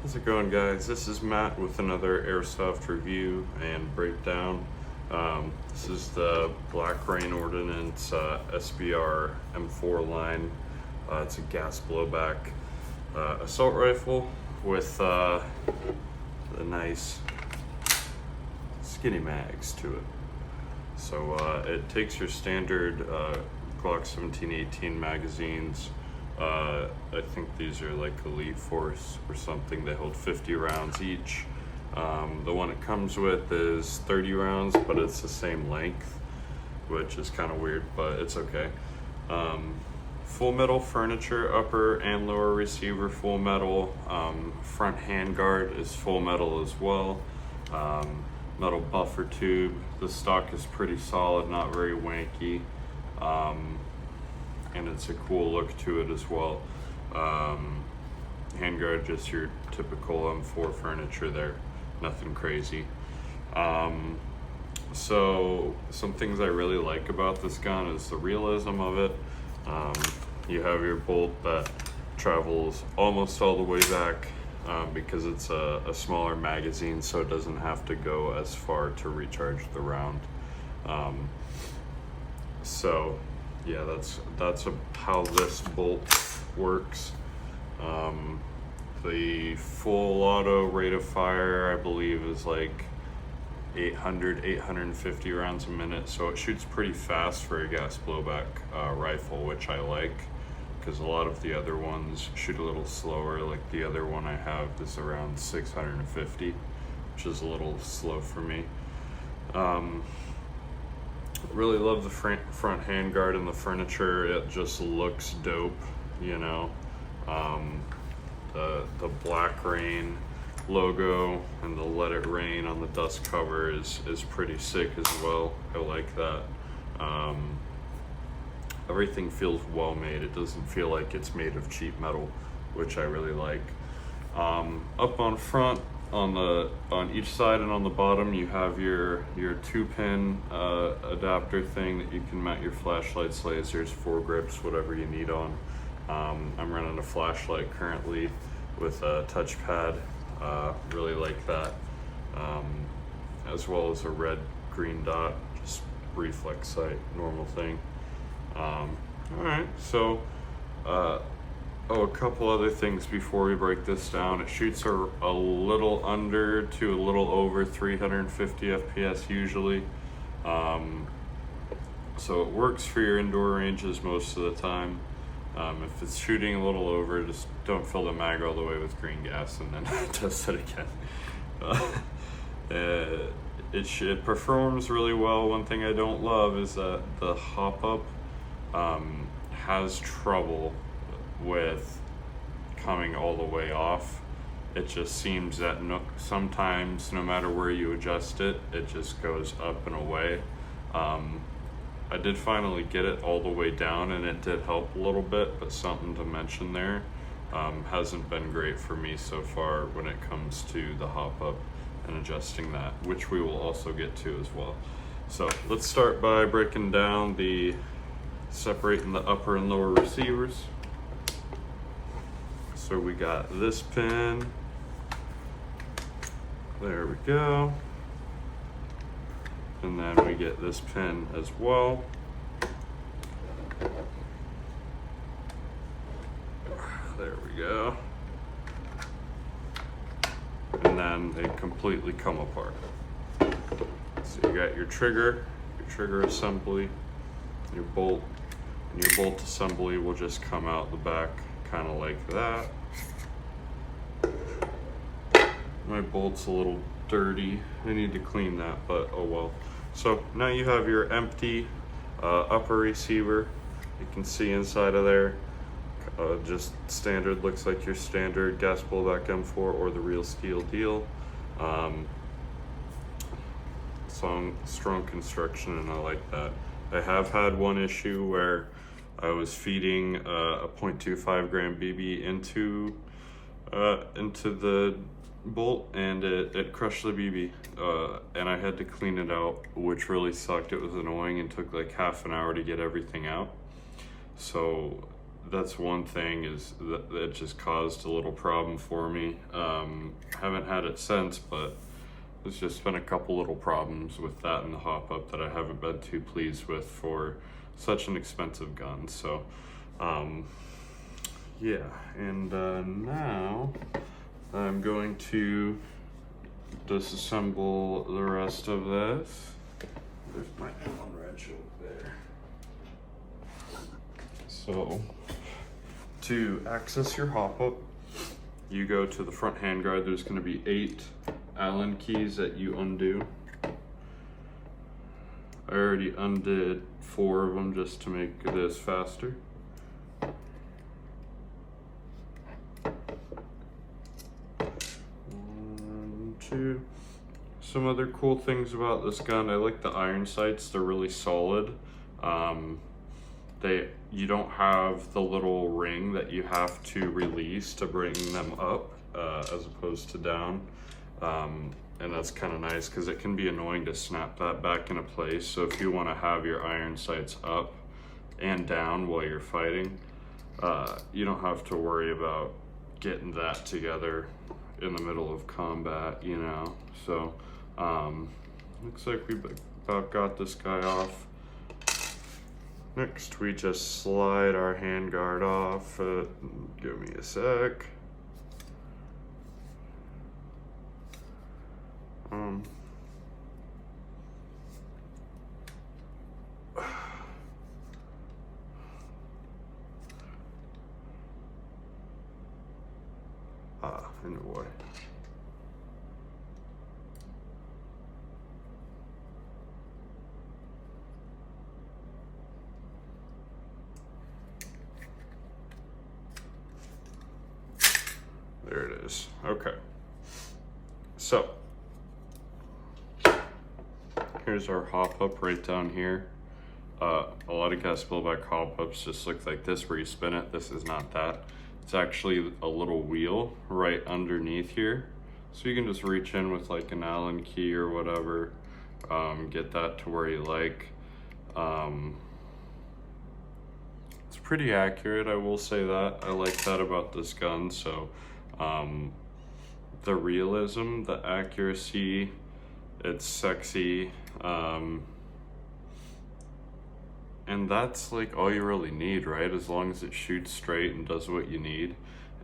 How's it going, guys? This is Matt with another airsoft review and breakdown. This is the black Rain Ordinance SBR M4 line. It's a gas blowback assault rifle with the nice skinny mags to it. So it takes your standard Glock 17-18 magazines. I think these are like Elite Force or something. They hold 50 rounds each. The one it comes with is 30 rounds, but it's the same length, which is kind of weird, but it's okay. Full metal furniture, upper and lower receiver full metal. Front handguard is full metal as well. Metal buffer tube. The stock is pretty solid, not very wanky. And it's a cool look to it as well. Handguard, just your typical M4 furniture there, nothing crazy. So some things I really like about this gun is the realism of it. You have your bolt that travels almost all the way back because it's a smaller magazine, so it doesn't have to go as far to recharge the round. So yeah, that's how this bolt works. The full auto rate of fire, I believe, is like 850 rounds a minute, so it shoots pretty fast for a gas blowback rifle, which I like, because a lot of the other ones shoot a little slower. Like the other one I have is around 650, which is a little slow for me. Really love the front handguard and the furniture. It just looks dope, you know. The black Rain logo and the Let It Rain on the dust cover is pretty sick as well. I like that. Everything feels well made. It doesn't feel like it's made of cheap metal, which I really like. Up on front, on each side and on the bottom, you have your 2-pin adapter thing that you can mount your flashlights, lasers, foregrips, whatever you need on. I'm running a flashlight currently with a touchpad. Really like that, as well as a red green dot, just reflex sight, normal thing. All right, so a couple other things before we break this down. It shoots a little under to a little over 350 FPS usually. So it works for your indoor ranges most of the time. If it's shooting a little over, just don't fill the mag all the way with green gas and then test it again. It performs really well. One thing I don't love is that the hop up has trouble with coming all the way off. It just seems that sometimes, no matter where you adjust it, it just goes up and away. I did finally get it all the way down, and it did help a little bit, but something to mention there, hasn't been great for me so far when it comes to the hop up and adjusting that, which we will also get to as well. So let's start by breaking down separating the upper and lower receivers. So we got this pin, there we go. And then we get this pin as well. There we go. And then they completely come apart. So you got your trigger assembly, your bolt, and your bolt assembly will just come out the back, kind of like that. My bolt's a little dirty. I need to clean that, but oh well. So now you have your empty upper receiver. You can see inside of there, just standard, looks like your standard gas blowback M4 or the real steel deal. Strong construction, and I like that. I have had one issue where I was feeding a 0.25 gram BB into the bolt, and it crushed the BB, and I had to clean it out, which really sucked. It was annoying and took like half an hour to get everything out. So that's one thing, is that it just caused a little problem for me. Haven't had it since, but there's just been a couple little problems with that in the hop up that I haven't been too pleased with for such an expensive gun. So yeah, and now I'm going to disassemble the rest of this. There's my Allen wrench over there. So to access your hop up, you go to the front handguard. There's going to be 8 Allen keys that you undo. I already undid 4 of them just to make this faster. 1, 2. Some other cool things about this gun, I like the iron sights. They're really solid. You don't have the little ring that you have to release to bring them up, as opposed to down. And that's kind of nice because it can be annoying to snap that back into place. So if you want to have your iron sights up and down while you're fighting, you don't have to worry about getting that together in the middle of combat, you know. So looks like we about got this guy off. Next, we just slide our handguard off. Give me a sec. In the way. There it is. Okay. So here's our hop up right down here. A lot of gas blowback hop ups just look like this where you spin it. This is not that. It's actually a little wheel right underneath here. So you can just reach in with like an Allen key or whatever, get that to where you like. It's pretty accurate, I will say that. I like that about this gun. So the realism, the accuracy, it's sexy. And that's like all you really need, right? As long as it shoots straight and does what you need.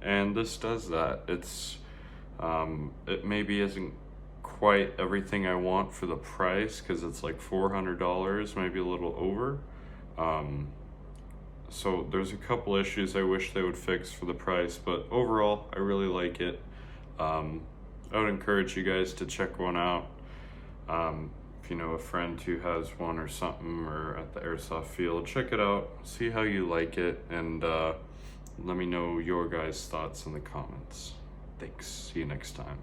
And this does that. It's it maybe isn't quite everything I want for the price, because it's like $400, maybe a little over. So there's a couple issues I wish they would fix for the price, but overall I really like it. I would encourage you guys to check one out. If you know a friend who has one or something, or at the airsoft field, check it out, see how you like it, and let me know your guys' thoughts in the comments. Thanks, see you next time.